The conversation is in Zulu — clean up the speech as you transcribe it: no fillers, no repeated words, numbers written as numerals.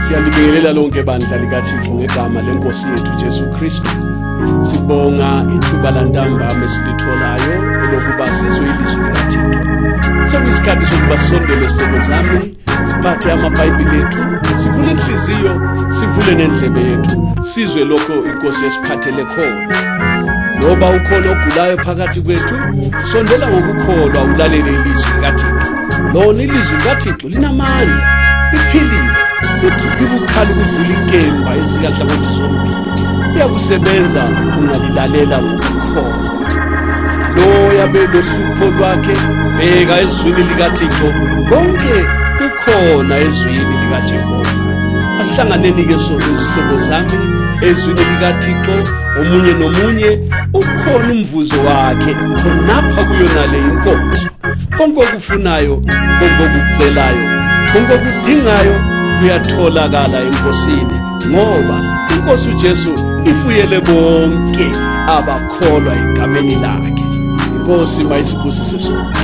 Siyalibingelela lonke bandla likaThixo ngegama lenkosi yethu Jesu Kristu. Sibonga ithuba lantambama esilitholayo elokuba sizwe ilizwi likaThixo. Sekuyisikhathi sokuba sisondele ezihlobo zami, siphathe amabhayibheli ethu, sivule inhliziyo, sivule nendlebe yethu, sizwe lokho inkosi esiphathele khona. Ngoba ukhona ogulayo phakathi kwethu, sondela ngokukholwa ulalele ilizwi likaThixo. Lona ilizwi likaThixo linamandla, liphilile, futhi libukhali ukudlula inkemba ezikahlangothi zombili. Iyakusebenza ungalilalela ngokukholwa. Lo yabe lohlupho lwakhe, bheka ezwini likaThixo, konke kukhona ezwini likaJehova. Asihlanganeni-ke sonke izihlobo zami ezwini likaThixo, omunye nomunye ukhona umvuzo wakhe khonapha kuyona le inkonzo. Konke okufunayo, konke okucelayo, konke okudingayo kuyatholakala enkosini, ngoba inkosi uJesu ifuyele bonke abakholwa egameni lakhe. Inkosi mayisibusise sonke.